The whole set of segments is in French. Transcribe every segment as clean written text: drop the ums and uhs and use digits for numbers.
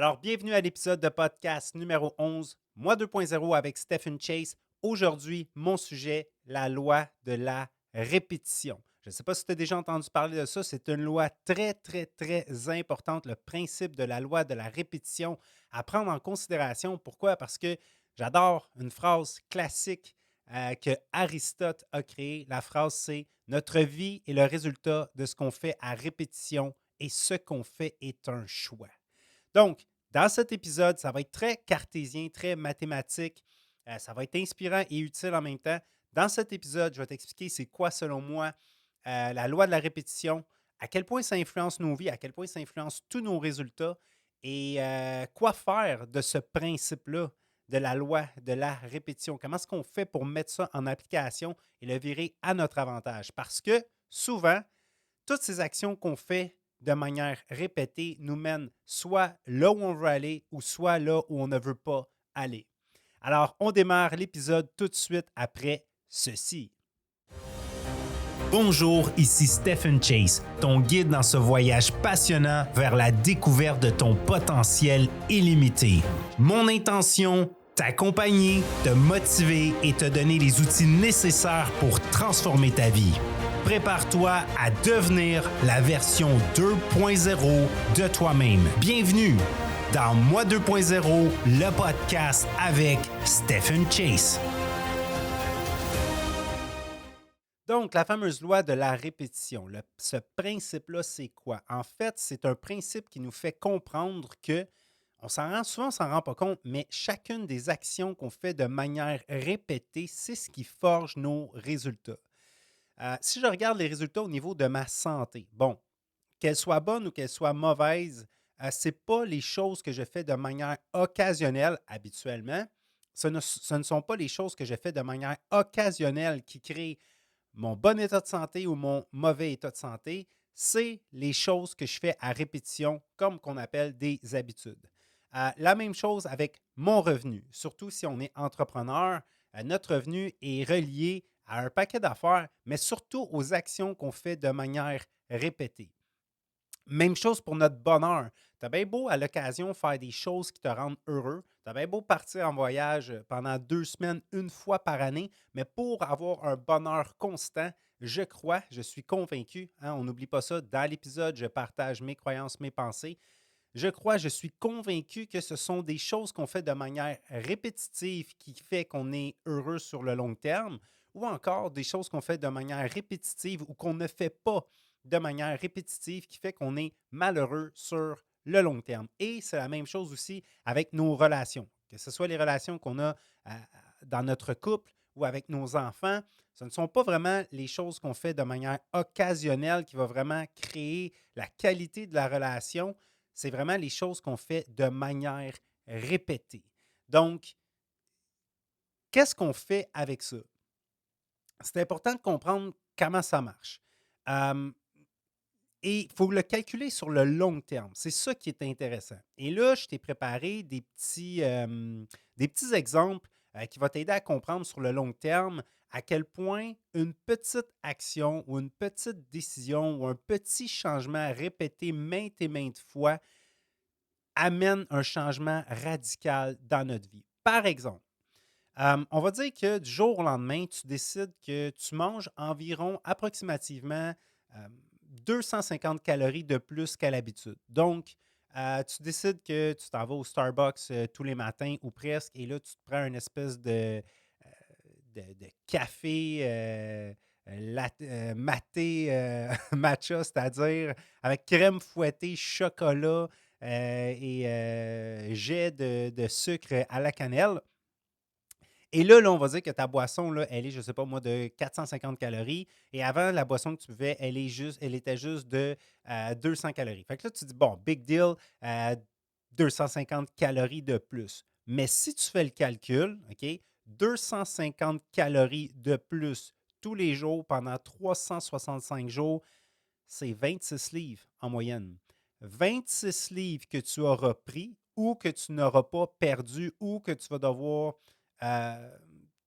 Alors, bienvenue à l'épisode de podcast numéro 11, Moi 2.0 avec Stephen Chase. Aujourd'hui, mon sujet, la loi de la répétition. Je ne sais pas si tu as déjà entendu parler de ça, c'est une loi très, très, très importante, le principe de la loi de la répétition à prendre en considération. Pourquoi? Parce que j'adore une phrase classique que Aristote a créée. La phrase, c'est Notre vie est le résultat de ce qu'on fait à répétition et ce qu'on fait est un choix. Donc, dans cet épisode, ça va être très cartésien, très mathématique. Ça va être inspirant et utile en même temps. Dans cet épisode, je vais t'expliquer c'est quoi, selon moi, la loi de la répétition, à quel point ça influence nos vies, à quel point ça influence tous nos résultats et quoi faire de ce principe-là, de la loi de la répétition. Comment est-ce qu'on fait pour mettre ça en application et le virer à notre avantage? Parce que souvent, toutes ces actions qu'on fait de manière répétée nous mènent soit là où on veut aller ou soit là où on ne veut pas aller. Alors, on démarre l'épisode tout de suite après ceci. Bonjour, ici Stephen Chase, ton guide dans ce voyage passionnant vers la découverte de ton potentiel illimité. Mon intention, t'accompagner, te motiver et te donner les outils nécessaires pour transformer ta vie. Prépare-toi à devenir la version 2.0 de toi-même. Bienvenue dans Moi 2.0, le podcast avec Stephen Chase. Donc, la fameuse loi de la répétition, ce principe-là, c'est quoi? En fait, c'est un principe qui nous fait comprendre que, souvent, on s'en rend pas compte, mais chacune des actions qu'on fait de manière répétée, c'est ce qui forge nos résultats. Si je regarde les résultats au niveau de ma santé, bon, qu'elle soit bonne ou qu'elle soit mauvaise, ce n'est pas les choses que je fais de manière occasionnelle habituellement. Ce ne sont pas les choses que je fais de manière occasionnelle qui créent mon bon état de santé ou mon mauvais état de santé. C'est les choses que je fais à répétition, comme qu'on appelle des habitudes. La même chose avec mon revenu, surtout si on est entrepreneur. Notre revenu est relié à un paquet d'affaires, mais surtout aux actions qu'on fait de manière répétée. Même chose pour notre bonheur. Tu as bien beau à l'occasion faire des choses qui te rendent heureux. Tu as bien beau partir en voyage pendant 2 semaines, une fois par année, mais pour avoir un bonheur constant, je crois, je suis convaincu, hein, on n'oublie pas ça, dans l'épisode, je partage mes croyances, mes pensées. Je suis convaincu que ce sont des choses qu'on fait de manière répétitive qui fait qu'on est heureux sur le long terme, ou encore des choses qu'on fait de manière répétitive ou qu'on ne fait pas de manière répétitive qui fait qu'on est malheureux sur le long terme. Et c'est la même chose aussi avec nos relations, que ce soit les relations qu'on a dans notre couple ou avec nos enfants. Ce ne sont pas vraiment les choses qu'on fait de manière occasionnelle qui va vraiment créer la qualité de la relation. C'est vraiment les choses qu'on fait de manière répétée. Donc, qu'est-ce qu'on fait avec ça? C'est important de comprendre comment ça marche. Euh, et il faut le calculer sur le long terme. C'est ça qui est intéressant. Et là, je t'ai préparé des petits exemples qui vont t'aider à comprendre sur le long terme à quel point une petite action ou une petite décision ou un petit changement répété maintes et maintes fois amène un changement radical dans notre vie. Par exemple, on va dire que du jour au lendemain, tu décides que tu manges environ approximativement 250 calories de plus qu'à l'habitude. Donc, tu décides que tu t'en vas au Starbucks tous les matins ou presque, et là, tu te prends une espèce de café maté, matcha, c'est-à-dire avec crème fouettée, chocolat et jet de sucre à la cannelle. Et là, on va dire que ta boisson, là, elle est, je ne sais pas moi, de 450 calories. Et avant, la boisson que tu buvais, elle était juste de 200 calories. Fait que là, tu dis, bon, big deal, euh, 250 calories de plus. Mais si tu fais le calcul, OK, 250 calories de plus tous les jours pendant 365 jours, c'est 26 livres en moyenne. 26 livres que tu auras pris ou que tu n'auras pas perdu ou que tu vas devoir euh,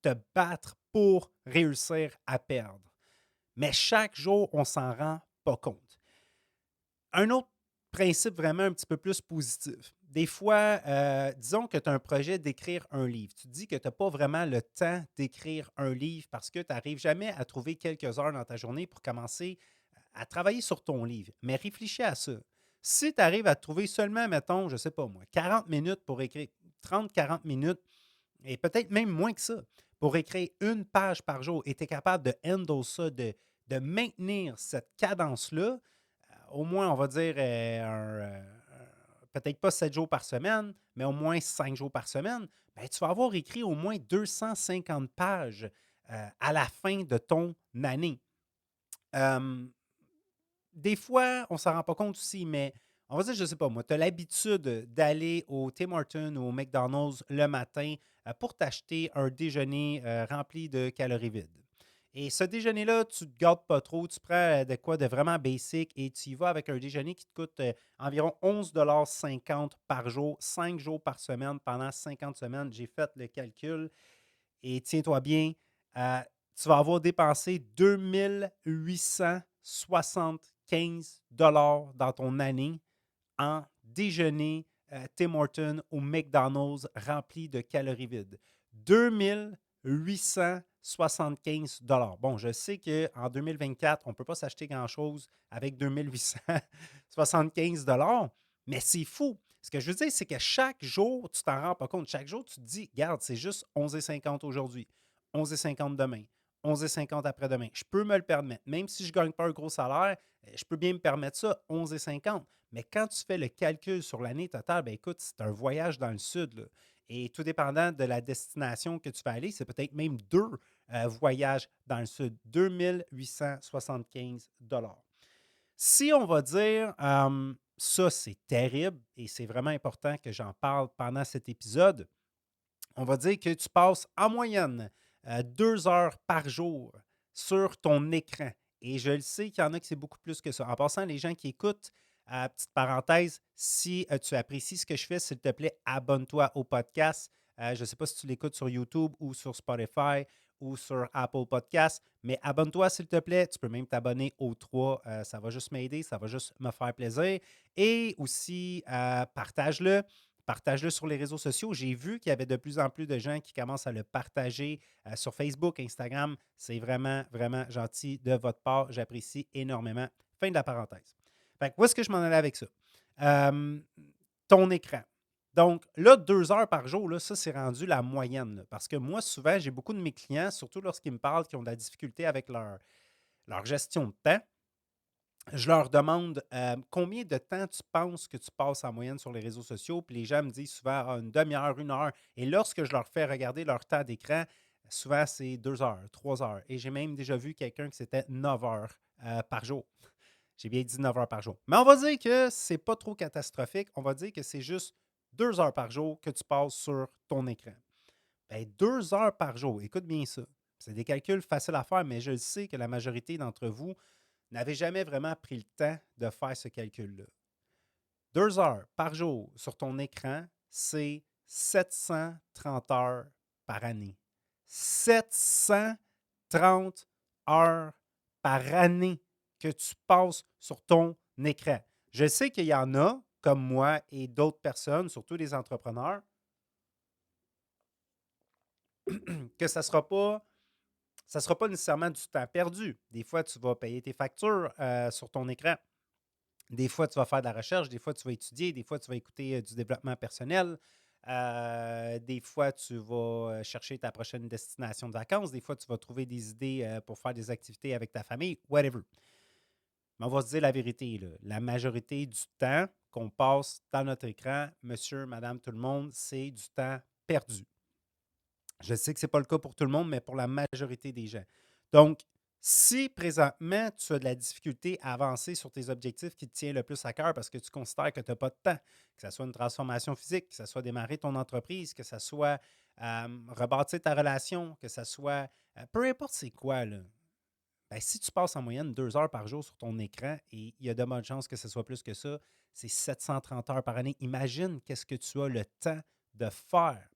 te battre pour réussir à perdre. Mais chaque jour, on s'en rend pas compte. Un autre principe vraiment un petit peu plus positif. des fois, disons que tu as un projet d'écrire un livre. Tu te dis que tu n'as pas vraiment le temps d'écrire un livre parce que tu n'arrives jamais à trouver quelques heures dans ta journée pour commencer à travailler sur ton livre. Mais réfléchis à ça. Si tu arrives à trouver seulement, mettons, je ne sais pas moi, 40 minutes pour écrire, 30-40 minutes, et peut-être même moins que ça, pour écrire une page par jour, et tu es capable de handle ça, de maintenir cette cadence-là, au moins, on va dire, peut-être pas 7 jours par semaine, mais au moins 5 jours par semaine, ben, tu vas avoir écrit au moins 250 pages à la fin de ton année. Euh, des fois, on ne s'en rend pas compte aussi, mais on va dire, je ne sais pas, moi, tu as l'habitude d'aller au Tim Hortons ou au McDonald's le matin pour t'acheter un déjeuner rempli de calories vides. Et ce déjeuner-là, tu ne te gardes pas trop, tu prends de quoi de vraiment basic et tu y vas avec un déjeuner qui te coûte environ 11,50 par jour, 5 jours par semaine pendant 50 semaines. J'ai fait le calcul et tiens-toi bien, euh, tu vas avoir dépensé 2 875 $ dans ton année en déjeuner Tim Hortons ou McDonald's rempli de calories vides. 2 875 $. Bon, je sais qu'en 2024, on ne peut pas s'acheter grand-chose avec 2 875 $, mais c'est fou. Ce que je veux dire, c'est que chaque jour, tu t'en rends pas compte. Chaque jour, tu te dis, regarde, c'est juste 11,50 aujourd'hui, 11,50 demain, 11,50 après-demain. Je peux me le permettre. Même si je ne gagne pas un gros salaire, je peux bien me permettre ça, 11,50. Mais quand tu fais le calcul sur l'année totale, ben écoute, c'est un voyage dans le sud, là. Et tout dépendant de la destination que tu vas aller, c'est peut-être même deux voyages dans le sud. 2 875 $. Si on va dire, ça c'est terrible et c'est vraiment important que j'en parle pendant cet épisode, on va dire que tu passes en moyenne 2 heures par jour sur ton écran. Et je le sais qu'il y en a que c'est beaucoup plus que ça. En passant, les gens qui écoutent, petite parenthèse, si tu apprécies ce que je fais, s'il te plaît, abonne-toi au podcast. Je ne sais pas si tu l'écoutes sur YouTube ou sur Spotify ou sur Apple Podcast, mais abonne-toi s'il te plaît. Tu peux même t'abonner aux trois. Ça va juste m'aider, ça va juste me faire plaisir. Et aussi, partage-le. Partage-le sur les réseaux sociaux. J'ai vu qu'il y avait de plus en plus de gens qui commencent à le partager sur Facebook, Instagram. C'est vraiment, vraiment gentil de votre part. J'apprécie énormément. Fin de la parenthèse. Fait que où est-ce que je m'en allais avec ça? Euh, Ton écran. Donc, là, 2 heures par jour, là, ça, c'est rendu la moyenne. Là, parce que moi, souvent, j'ai beaucoup de mes clients, surtout lorsqu'ils me parlent qui ont de la difficulté avec leur gestion de temps, je leur demande combien de temps tu penses que tu passes en moyenne sur les réseaux sociaux. Puis les gens me disent souvent une demi-heure, 1 heure. Et lorsque je leur fais regarder leur temps d'écran, souvent c'est 2 heures, 3 heures. Et j'ai même déjà vu quelqu'un qui c'était 9 heures par jour. J'ai bien dit 9 heures par jour. Mais on va dire que c'est pas trop catastrophique. On va dire que c'est juste 2 heures par jour que tu passes sur ton écran. Ben, 2 heures par jour, écoute bien ça. C'est des calculs faciles à faire, mais je sais que la majorité d'entre vous n'avez jamais vraiment pris le temps de faire ce calcul-là. 2 heures par jour sur ton écran, c'est 730 heures par année. 730 heures par année que tu passes sur ton écran. Je sais qu'il y en a, comme moi et d'autres personnes, surtout les entrepreneurs, que ça sera pas nécessairement du temps perdu. Des fois, tu vas payer tes factures sur ton écran. Des fois, tu vas faire de la recherche, des fois, tu vas étudier, des fois, tu vas écouter du développement personnel, des fois, tu vas chercher ta prochaine destination de vacances, des fois, tu vas trouver des idées pour faire des activités avec ta famille, whatever. Mais on va se dire la vérité, là. La majorité du temps qu'on passe dans notre écran, monsieur, madame, tout le monde, c'est du temps perdu. Je sais que ce n'est pas le cas pour tout le monde, mais pour la majorité des gens. Donc, si présentement, tu as de la difficulté à avancer sur tes objectifs qui te tiennent le plus à cœur parce que tu considères que tu n'as pas de temps, que ce soit une transformation physique, que ce soit démarrer ton entreprise, que ce soit rebâtir ta relation, que ce soit peu importe c'est quoi, là. Ben, si tu passes en moyenne 2 heures par jour sur ton écran et il y a de bonnes chances que ce soit plus que ça, c'est 730 heures par année. Imagine qu'est-ce que tu as le temps de faire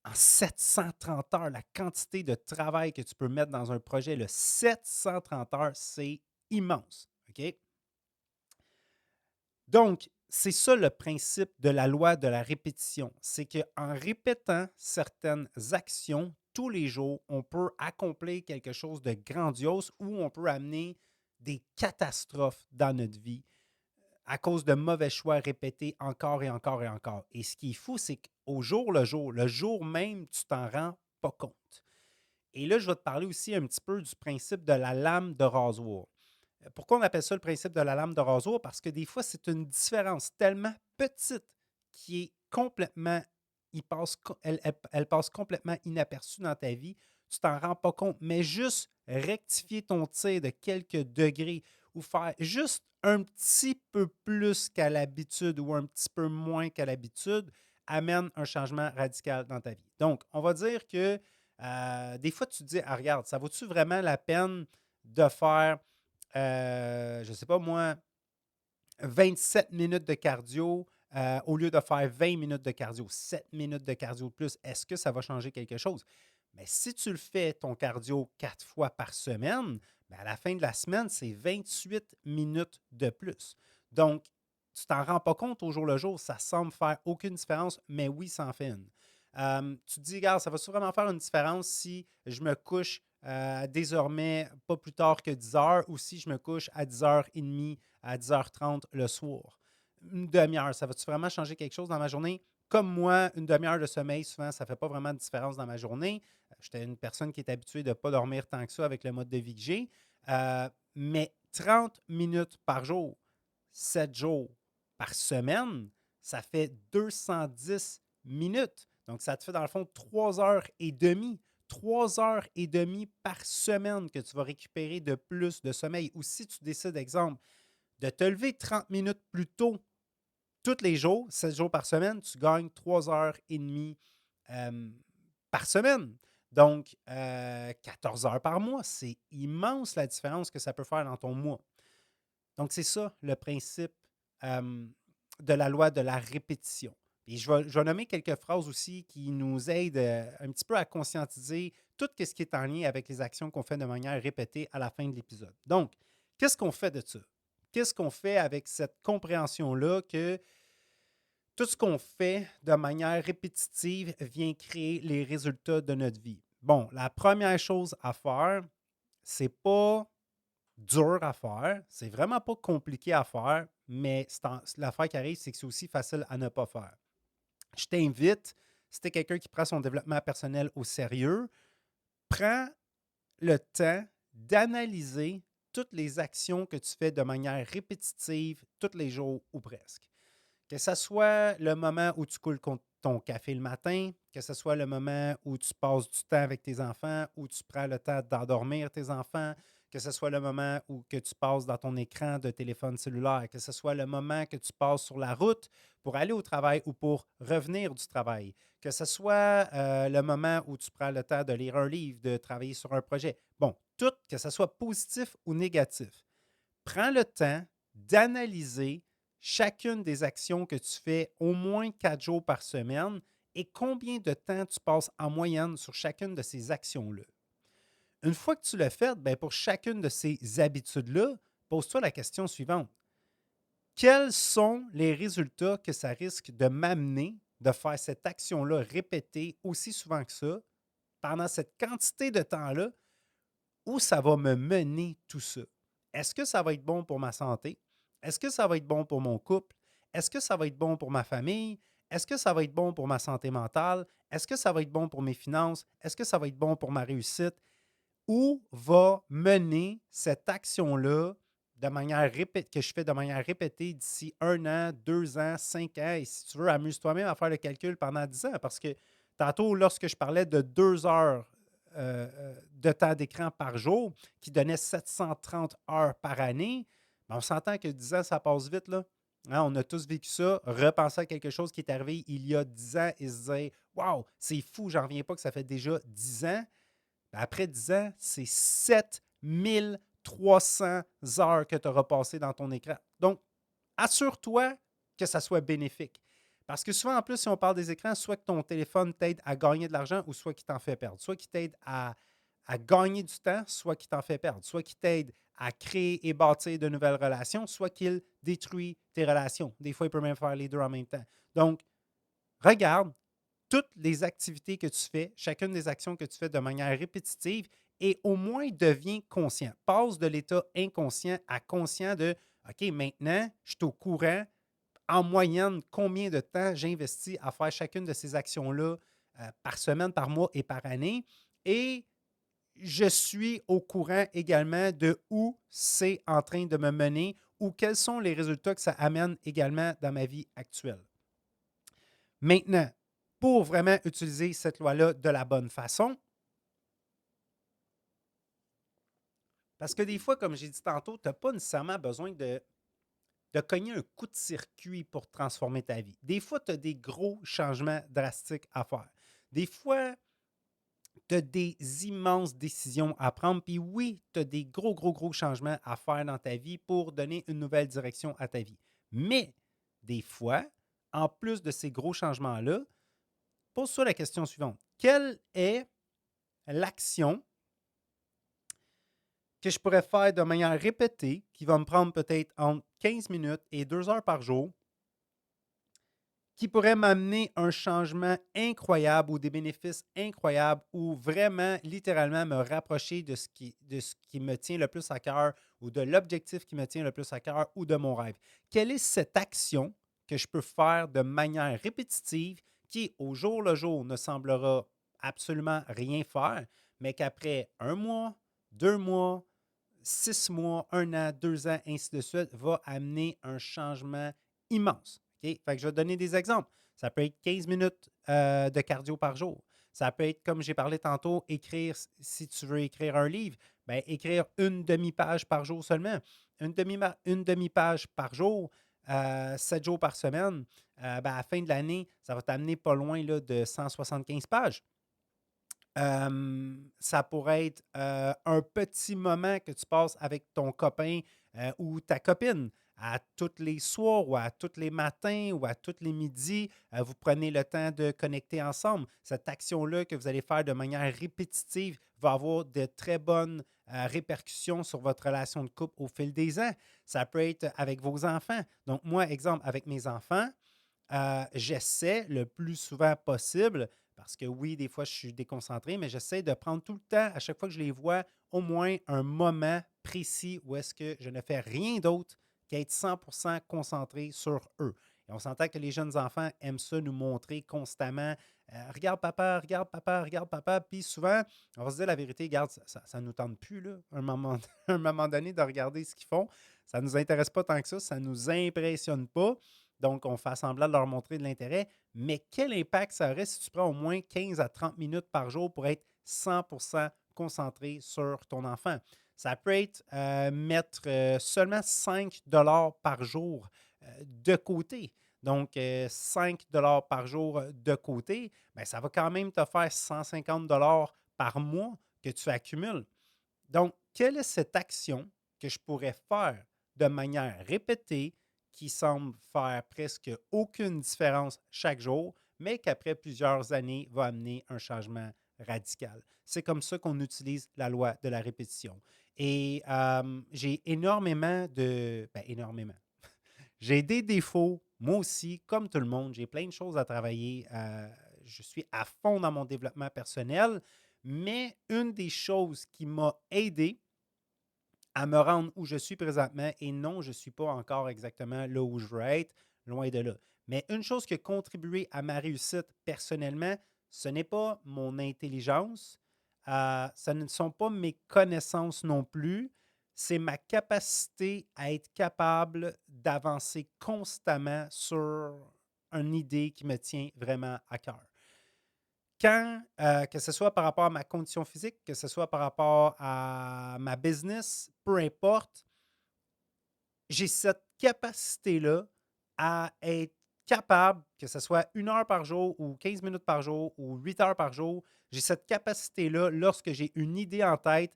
en 730 heures, la quantité de travail que tu peux mettre dans un projet, le 730 heures, c'est immense. OK? Donc, c'est ça le principe de la loi de la répétition. C'est qu'en répétant certaines actions tous les jours, on peut accomplir quelque chose de grandiose ou on peut amener des catastrophes dans notre vie à cause de mauvais choix répétés encore et encore et encore. Et ce qui est fou, c'est qu'au jour le jour même, tu t'en rends pas compte. Et là, je vais te parler aussi un petit peu du principe de la lame de rasoir. Pourquoi on appelle ça le principe de la lame de rasoir? Parce que des fois, c'est une différence tellement petite qui est complètement, elle passe complètement inaperçue dans ta vie. Tu t'en rends pas compte, mais juste rectifier ton tir de quelques degrés ou faire juste un petit peu plus qu'à l'habitude ou un petit peu moins qu'à l'habitude amène un changement radical dans ta vie. Donc, on va dire que des fois, tu te dis, ah, regarde, ça vaut-tu vraiment la peine de faire je ne sais pas moi, 27 minutes de cardio au lieu de faire 20 minutes de cardio, 7 minutes de cardio de plus, est-ce que ça va changer quelque chose? Mais si tu le fais, ton cardio 4 fois par semaine, ben à la fin de la semaine, c'est 28 minutes de plus. Donc, tu t'en rends pas compte au jour le jour, ça semble faire aucune différence, mais oui, ça en fait une. Tu te dis, regarde, ça va vraiment faire une différence si je me couche désormais pas plus tard que 10 heures ou si je me couche à 10h30, à 10h30 le soir. Une demi-heure, ça va-tu vraiment changer quelque chose dans ma journée? Comme moi, une demi-heure de sommeil, souvent, ça ne fait pas vraiment de différence dans ma journée. J'étais une personne qui est habituée de ne pas dormir tant que ça avec le mode de vie que j'ai. Mais 30 minutes par jour, 7 jours par semaine, ça fait 210 minutes. Donc, ça te fait dans le fond 3 heures et demie. 3 heures et demie par semaine que tu vas récupérer de plus de sommeil. Ou si tu décides, exemple, de te lever 30 minutes plus tôt tous les jours, 7 jours par semaine, tu gagnes 3 heures et demie euh, par semaine. Donc, 14 heures par mois. C'est immense la différence que ça peut faire dans ton mois. Donc, c'est ça le principe euh, de la loi de la répétition. Et je vais nommer quelques phrases aussi qui nous aident un petit peu à conscientiser tout ce qui est en lien avec les actions qu'on fait de manière répétée à la fin de l'épisode. Donc, qu'est-ce qu'on fait de ça? Qu'est-ce qu'on fait avec cette compréhension-là que tout ce qu'on fait de manière répétitive vient créer les résultats de notre vie? Bon, la première chose à faire, c'est pas dur à faire. C'est vraiment pas compliqué à faire, mais l'affaire qui arrive, c'est que c'est aussi facile à ne pas faire. Je t'invite, si tu es quelqu'un qui prend son développement personnel au sérieux, prends le temps d'analyser toutes les actions que tu fais de manière répétitive tous les jours ou presque. Que ce soit le moment où tu coules ton café le matin, que ce soit le moment où tu passes du temps avec tes enfants, où tu prends le temps d'endormir tes enfants, que ce soit le moment où que tu passes dans ton écran de téléphone cellulaire, que ce soit le moment que tu passes sur la route pour aller au travail ou pour revenir du travail, que ce soit le moment où tu prends le temps de lire un livre, de travailler sur un projet. Bon, tout, que ce soit positif ou négatif. Prends le temps d'analyser chacune des actions que tu fais au moins 4 jours par semaine et combien de temps tu passes en moyenne sur chacune de ces actions-là. Une fois que tu l'as fait, ben pour chacune de ces habitudes-là, pose-toi la question suivante. Quels sont les résultats que ça risque de m'amener de faire cette action-là répétée aussi souvent que ça, pendant cette quantité de temps-là, où ça va me mener tout ça? Est-ce que ça va être bon pour ma santé? Est-ce que ça va être bon pour mon couple? Est-ce que ça va être bon pour ma famille? Est-ce que ça va être bon pour ma santé mentale? Est-ce que ça va être bon pour mes finances? Est-ce que ça va être bon pour ma réussite? Où va mener cette action-là que je fais de manière répétée d'ici 1 an, 2 ans, 5 ans? Et si tu veux, amuse-toi même à faire le calcul pendant 10 ans. Parce que tantôt, lorsque je parlais de 2 heures de temps d'écran par jour, qui donnait 730 heures par année, ben, on s'entend que 10 ans, ça passe vite, là. Hein, on a tous vécu ça, repenser à quelque chose qui est arrivé il y a 10 ans et se dire waouh, c'est fou, j'en reviens pas que ça fait déjà 10 ans. Ben, après 10 ans, c'est 7300 heures que tu auras passées dans ton écran. Donc, assure-toi que ça soit bénéfique. Parce que souvent, en plus, si on parle des écrans, soit que ton téléphone t'aide à gagner de l'argent ou soit qu'il t'en fait perdre. Soit qu'il t'aide à gagner du temps, soit qu'il t'en fait perdre, soit qu'il t'aide à créer et bâtir de nouvelles relations, soit qu'il détruit tes relations. Des fois, il peut même faire les deux en même temps. Donc, regarde toutes les activités que tu fais, chacune des actions que tu fais de manière répétitive et au moins deviens conscient. Passe de l'état inconscient à conscient de OK, maintenant, je suis au courant en moyenne combien de temps j'investis à faire chacune de ces actions-là par semaine, par mois et par année. Et je suis au courant également de où c'est en train de me mener ou quels sont les résultats que ça amène également dans ma vie actuelle. Maintenant, pour vraiment utiliser cette loi-là de la bonne façon, parce que des fois, comme j'ai dit tantôt, tu n'as pas nécessairement besoin de cogner un coup de circuit pour transformer ta vie. Des fois, tu as des gros changements drastiques à faire. Des fois, tu as des immenses décisions à prendre. Puis oui, tu as des gros changements à faire dans ta vie pour donner une nouvelle direction à ta vie. Mais des fois, en plus de ces gros changements-là, pose-toi la question suivante. Quelle est l'action que je pourrais faire de manière répétée, qui va me prendre peut-être entre 15 minutes et 2 heures par jour, qui pourrait m'amener un changement incroyable ou des bénéfices incroyables ou vraiment, littéralement, me rapprocher de ce qui me tient le plus à cœur ou de l'objectif qui me tient le plus à cœur ou de mon rêve. Quelle est cette action que je peux faire de manière répétitive qui, au jour le jour, ne semblera absolument rien faire, mais qu'après un mois, 2 mois, 6 mois, 1 an, 2 ans, ainsi de suite, va amener un changement immense. OK? Fait que je vais te donner des exemples. Ça peut être 15 minutes de cardio par jour. Ça peut être, comme j'ai parlé tantôt, écrire, si tu veux écrire un livre, bien, écrire une demi-page par jour seulement. Une demi-page par jour, 7 jours par semaine. Ben, à la fin de l'année, ça va t'amener pas loin là, de 175 pages. Ça pourrait être un petit moment que tu passes avec ton copain ou ta copine à tous les soirs ou à tous les matins ou à tous les midis. Vous prenez le temps de connecter ensemble. Cette action-là que vous allez faire de manière répétitive va avoir de très bonnes répercussions sur votre relation de couple au fil des ans. Ça peut être avec vos enfants. Donc, moi, exemple, avec mes enfants, j'essaie le plus souvent possible, parce que oui, des fois, je suis déconcentré, mais j'essaie de prendre tout le temps, à chaque fois que je les vois, au moins un moment précis où est-ce que je ne fais rien d'autre qu'être 100% concentré sur eux. Et on s'entend que les jeunes enfants aiment ça nous montrer constamment regarde papa, regarde papa, regarde papa. Puis souvent, on va se dire la vérité, regarde, ça ne nous tente plus, là, un moment donné, de regarder ce qu'ils font. Ça ne nous intéresse pas tant que ça ne nous impressionne pas. Donc, on fait semblant de leur montrer de l'intérêt. Mais quel impact ça aurait si tu prends au moins 15 à 30 minutes par jour pour être 100% concentré sur ton enfant? Ça peut être mettre seulement 5 dollars par jour de côté. Donc, 5 dollars par jour de côté, bien, ça va quand même te faire 150 dollars par mois que tu accumules. Donc, quelle est cette action que je pourrais faire de manière répétée qui semble faire presque aucune différence chaque jour, mais qu'après plusieurs années va amener un changement radical? C'est comme ça qu'on utilise la loi de la répétition. Et j'ai énormément de... Ben, énormément. J'ai des défauts, moi aussi, comme tout le monde. J'ai plein de choses à travailler. Je suis à fond dans mon développement personnel, mais une des choses qui m'a aidé à me rendre où je suis présentement, et non, je ne suis pas encore exactement là où je veux être, loin de là. Mais une chose qui a contribué à ma réussite personnellement, ce n'est pas mon intelligence, ce ne sont pas mes connaissances non plus, c'est ma capacité à être capable d'avancer constamment sur une idée qui me tient vraiment à cœur. Quand, que ce soit par rapport à ma condition physique, que ce soit par rapport à ma business, peu importe, j'ai cette capacité-là à être capable, que ce soit 1 heure par jour ou 15 minutes par jour ou 8 heures par jour, j'ai cette capacité-là lorsque j'ai une idée en tête,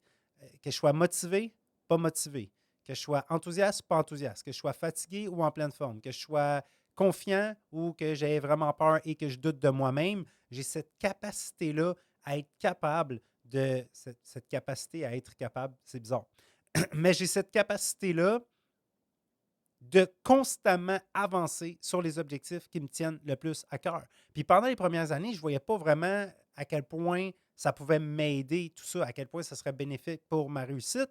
que je sois motivé, pas motivé, que je sois enthousiaste, pas enthousiaste, que je sois fatigué ou en pleine forme, que je sois confiant ou que j'ai vraiment peur et que je doute de moi-même, j'ai cette capacité-là à être capable de cette capacité à être capable, c'est bizarre, mais j'ai cette capacité-là de constamment avancer sur les objectifs qui me tiennent le plus à cœur. Puis pendant les premières années, je ne voyais pas vraiment à quel point ça pouvait m'aider, tout ça, à quel point ça serait bénéfique pour ma réussite.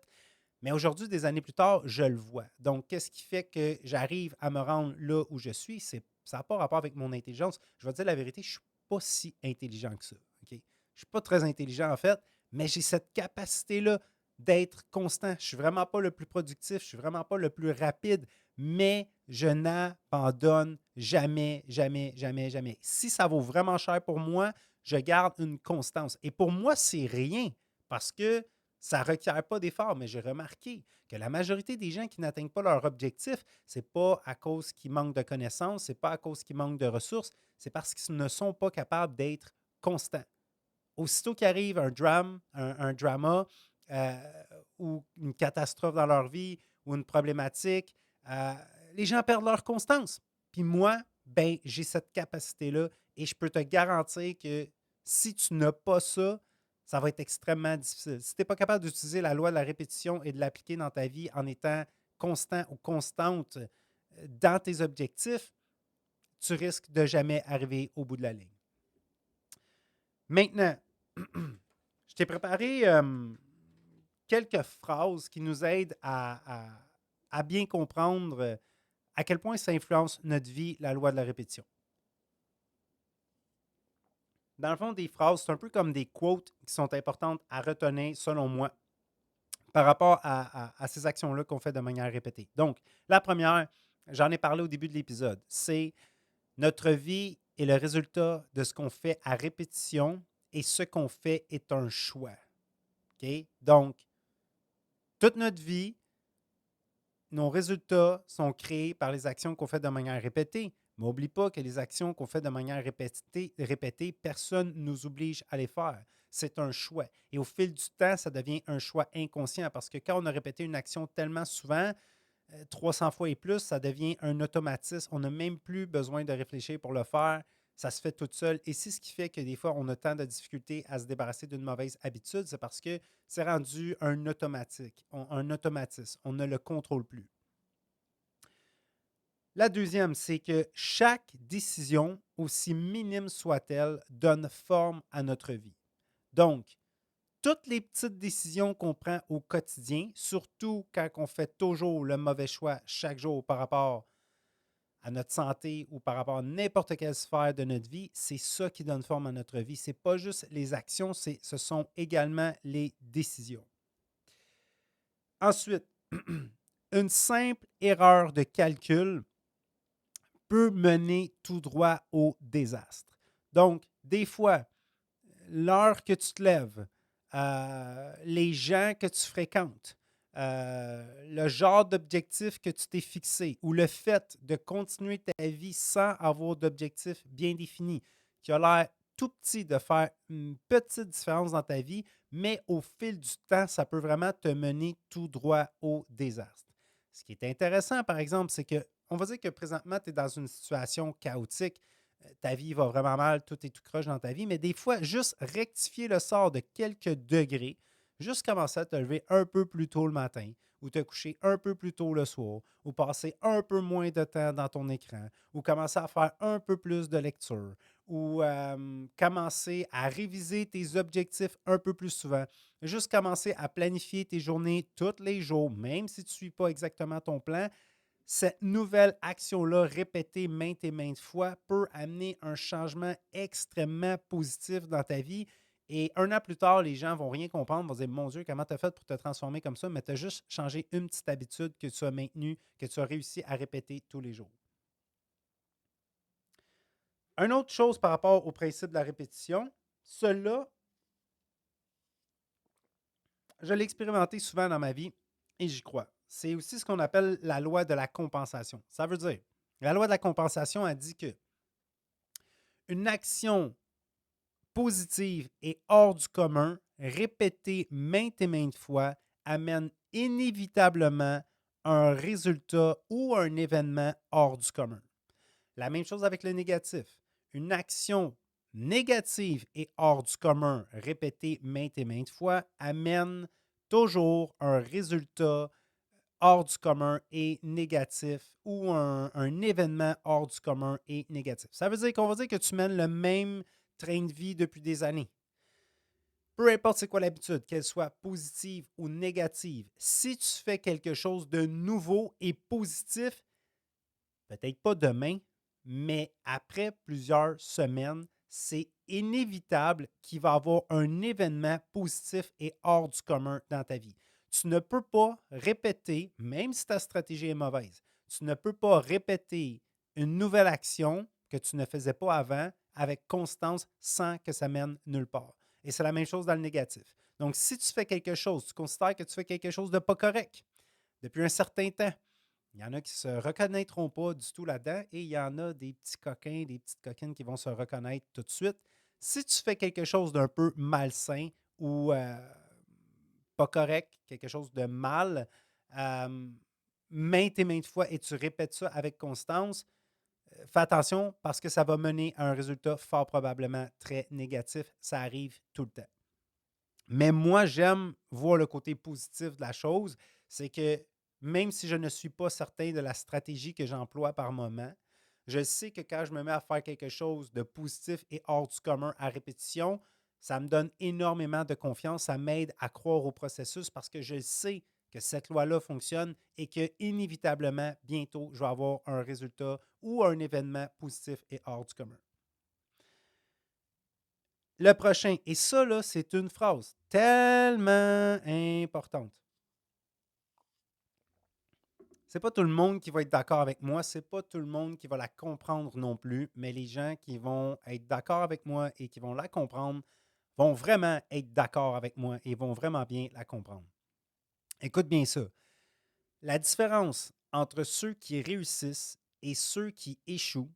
Mais aujourd'hui, des années plus tard, je le vois. Donc, qu'est-ce qui fait que j'arrive à me rendre là où je suis? Ça n'a pas rapport avec mon intelligence. Je vais te dire la vérité, je ne suis pas si intelligent que ça. OK? Je ne suis pas très intelligent, en fait, mais j'ai cette capacité-là d'être constant. Je ne suis vraiment pas le plus productif, je ne suis vraiment pas le plus rapide, mais je n'abandonne jamais, jamais, jamais, jamais. Si ça vaut vraiment cher pour moi, je garde une constance. Et pour moi, c'est rien parce que ça ne requiert pas d'effort, mais j'ai remarqué que la majorité des gens qui n'atteignent pas leur objectif, ce n'est pas à cause qu'ils manquent de connaissances, ce n'est pas à cause qu'ils manquent de ressources, c'est parce qu'ils ne sont pas capables d'être constants. Aussitôt qu'il arrive un drama euh, ou une catastrophe dans leur vie ou une problématique, euh, les gens perdent leur constance. Puis moi, ben, j'ai cette capacité-là et je peux te garantir que si tu n'as pas ça, ça va être extrêmement difficile. Si tu n'es pas capable d'utiliser la loi de la répétition et de l'appliquer dans ta vie en étant constant ou constante dans tes objectifs, tu risques de jamais arriver au bout de la ligne. Maintenant, je t'ai préparé quelques phrases qui nous aident à bien comprendre à quel point ça influence notre vie, la loi de la répétition. Dans le fond, des phrases, c'est un peu comme des quotes qui sont importantes à retenir, selon moi, par rapport à ces actions-là qu'on fait de manière répétée. Donc, la première, j'en ai parlé au début de l'épisode, c'est notre vie est le résultat de ce qu'on fait à répétition et ce qu'on fait est un choix. OK? Donc, toute notre vie, nos résultats sont créés par les actions qu'on fait de manière répétée. Mais n'oublie pas que les actions qu'on fait de manière répétée, personne ne nous oblige à les faire. C'est un choix. Et au fil du temps, ça devient un choix inconscient parce que quand on a répété une action tellement souvent, 300 fois et plus, ça devient un automatisme. On n'a même plus besoin de réfléchir pour le faire. Ça se fait tout seul. Et c'est ce qui fait que des fois, on a tant de difficultés à se débarrasser d'une mauvaise habitude. C'est parce que c'est rendu un un automatisme. On ne le contrôle plus. La deuxième, c'est que chaque décision, aussi minime soit-elle, donne forme à notre vie. Donc, toutes les petites décisions qu'on prend au quotidien, surtout quand on fait toujours le mauvais choix chaque jour par rapport à notre santé ou par rapport à n'importe quelle sphère de notre vie, c'est ça qui donne forme à notre vie. Ce n'est pas juste les actions, ce sont également les décisions. Ensuite, une simple erreur de calcul peut mener tout droit au désastre. Donc, des fois, l'heure que tu te lèves, les gens que tu fréquentes, le genre d'objectif que tu t'es fixé ou le fait de continuer ta vie sans avoir d'objectif bien défini, qui a l'air tout petit de faire une petite différence dans ta vie, mais au fil du temps, ça peut vraiment te mener tout droit au désastre. Ce qui est intéressant, par exemple, c'est que on va dire que présentement, tu es dans une situation chaotique, ta vie va vraiment mal, tout est tout croche dans ta vie, mais des fois, juste rectifier le sort de quelques degrés, juste commencer à te lever un peu plus tôt le matin, ou te coucher un peu plus tôt le soir, ou passer un peu moins de temps dans ton écran, ou commencer à faire un peu plus de lecture, ou commencer à réviser tes objectifs un peu plus souvent, juste commencer à planifier tes journées tous les jours, même si tu ne suis pas exactement ton plan, cette nouvelle action-là, répétée maintes et maintes fois, peut amener un changement extrêmement positif dans ta vie. Et un an plus tard, les gens ne vont rien comprendre, vont dire mon Dieu, comment tu as fait pour te transformer comme ça? Mais tu as juste changé une petite habitude que tu as maintenue, que tu as réussi à répéter tous les jours. Une autre chose par rapport au principe de la répétition, cela, je l'ai expérimenté souvent dans ma vie et j'y crois. C'est aussi ce qu'on appelle la loi de la compensation. Ça veut dire, la loi de la compensation a dit que une action positive et hors du commun, répétée maintes et maintes fois, amène inévitablement un résultat ou un événement hors du commun. La même chose avec le négatif. Une action négatives et hors du commun répétées maintes et maintes fois amènent toujours un résultat hors du commun et négatif ou un événement hors du commun et négatif. Ça veut dire qu'on va dire que tu mènes le même train de vie depuis des années. Peu importe c'est quoi l'habitude, qu'elle soit positive ou négative, si tu fais quelque chose de nouveau et positif, peut-être pas demain, mais après plusieurs semaines, c'est inévitable qu'il va y avoir un événement positif et hors du commun dans ta vie. Tu ne peux pas répéter, même si ta stratégie est mauvaise, tu ne peux pas répéter une nouvelle action que tu ne faisais pas avant avec constance sans que ça mène nulle part. Et c'est la même chose dans le négatif. Donc, si tu fais quelque chose, tu considères que tu fais quelque chose de pas correct depuis un certain temps, il y en a qui ne se reconnaîtront pas du tout là-dedans et il y en a des petits coquins, des petites coquines qui vont se reconnaître tout de suite. Si tu fais quelque chose d'un peu malsain ou pas correct, quelque chose de mal, euh, maintes et maintes fois, et tu répètes ça avec constance, fais attention parce que ça va mener à un résultat fort probablement très négatif. Ça arrive tout le temps. Mais moi, j'aime voir le côté positif de la chose. C'est que même si je ne suis pas certain de la stratégie que j'emploie par moment, je sais que quand je me mets à faire quelque chose de positif et hors du commun à répétition, ça me donne énormément de confiance. Ça m'aide à croire au processus parce que je sais que cette loi-là fonctionne et que inévitablement, bientôt, je vais avoir un résultat ou un événement positif et hors du commun. Le prochain, et ça, là, c'est une phrase tellement importante. C'est pas tout le monde qui va être d'accord avec moi, c'est pas tout le monde qui va la comprendre non plus, mais les gens qui vont être d'accord avec moi et qui vont la comprendre vont vraiment être d'accord avec moi et vont vraiment bien la comprendre. Écoute bien ça. La différence entre ceux qui réussissent et ceux qui échouent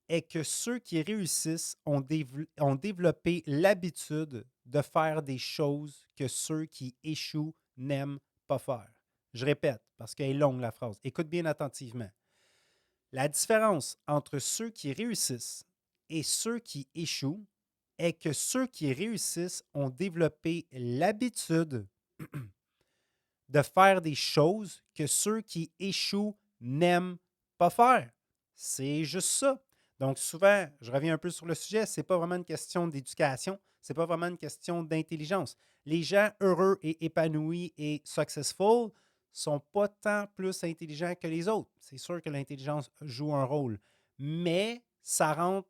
est que ceux qui réussissent ont développé l'habitude de faire des choses que ceux qui échouent n'aiment pas faire. Je répète, parce qu'elle est longue la phrase. Écoute bien attentivement. La différence entre ceux qui réussissent et ceux qui échouent est que ceux qui réussissent ont développé l'habitude de faire des choses que ceux qui échouent n'aiment pas faire. C'est juste ça. Donc souvent, je reviens un peu sur le sujet, c'est pas vraiment une question d'éducation, c'est pas vraiment une question d'intelligence. Les gens heureux et épanouis et successful sont pas tant plus intelligents que les autres. C'est sûr que l'intelligence joue un rôle, mais ça rentre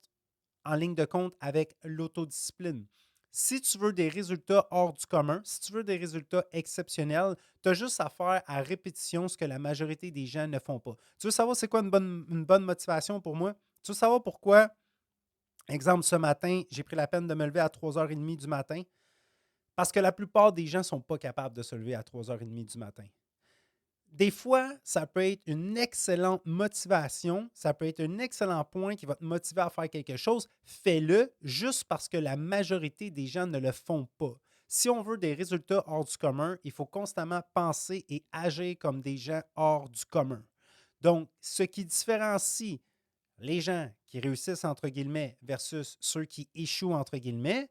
en ligne de compte avec l'autodiscipline. Si tu veux des résultats hors du commun, si tu veux des résultats exceptionnels, tu as juste à faire à répétition ce que la majorité des gens ne font pas. Tu veux savoir c'est quoi une bonne motivation pour moi? Tu veux savoir pourquoi, exemple, ce matin, j'ai pris la peine de me lever à 3h30 du matin? Parce que la plupart des gens ne sont pas capables de se lever à 3h30 du matin. Des fois, ça peut être une excellente motivation, ça peut être un excellent point qui va te motiver à faire quelque chose. Fais-le juste parce que la majorité des gens ne le font pas. Si on veut des résultats hors du commun, il faut constamment penser et agir comme des gens hors du commun. Donc, ce qui différencie les gens qui réussissent, entre guillemets, versus ceux qui échouent, entre guillemets,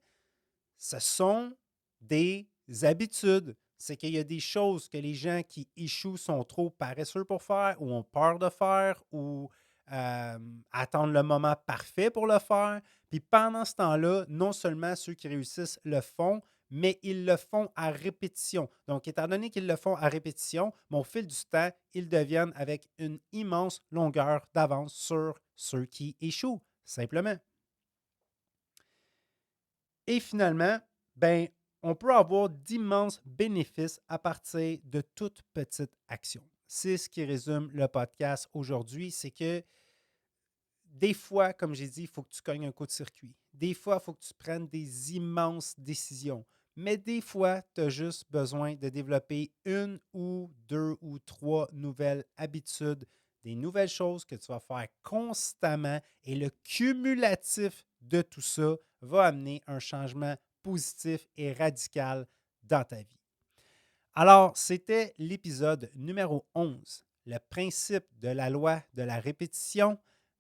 ce sont des habitudes. C'est qu'il y a des choses que les gens qui échouent sont trop paresseux pour faire ou ont peur de faire ou attendent le moment parfait pour le faire. Puis pendant ce temps-là, non seulement ceux qui réussissent le font, mais ils le font à répétition. Donc, étant donné qu'ils le font à répétition, au fil du temps, ils deviennent avec une immense longueur d'avance sur ceux qui échouent, simplement. Et finalement, ben, on peut avoir d'immenses bénéfices à partir de toute petite action. C'est ce qui résume le podcast aujourd'hui, c'est que des fois, comme j'ai dit, il faut que tu cognes un coup de circuit. Des fois, il faut que tu prennes des immenses décisions. Mais des fois, tu as juste besoin de développer une ou deux ou trois nouvelles habitudes, des nouvelles choses que tu vas faire constamment et le cumulatif de tout ça va amener un changement positif et radical dans ta vie. Alors, c'était l'épisode numéro 11, le principe de la loi de la répétition.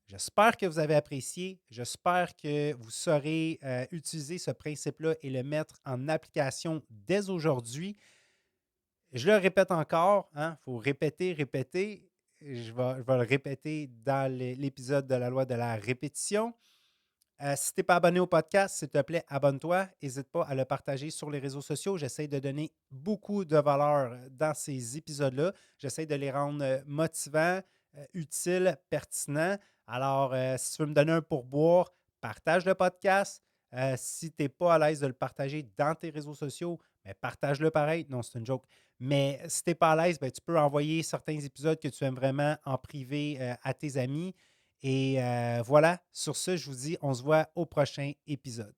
J'espère que vous avez apprécié. J'espère que vous saurez utiliser ce principe-là et le mettre en application dès aujourd'hui. Je le répète encore, il faut répéter, répéter. Je vais le répéter dans l'épisode de la loi de la répétition. Si tu n'es pas abonné au podcast, s'il te plaît, abonne-toi. N'hésite pas à le partager sur les réseaux sociaux. J'essaie de donner beaucoup de valeur dans ces épisodes-là. J'essaie de les rendre motivants, utiles, pertinents. Alors, si tu veux me donner un pourboire, partage le podcast. Si tu n'es pas à l'aise de le partager dans tes réseaux sociaux, ben, partage-le pareil. Non, c'est une joke. Mais si tu n'es pas à l'aise, ben, tu peux envoyer certains épisodes que tu aimes vraiment en privé à tes amis. Et voilà, sur ce, je vous dis, on se voit au prochain épisode.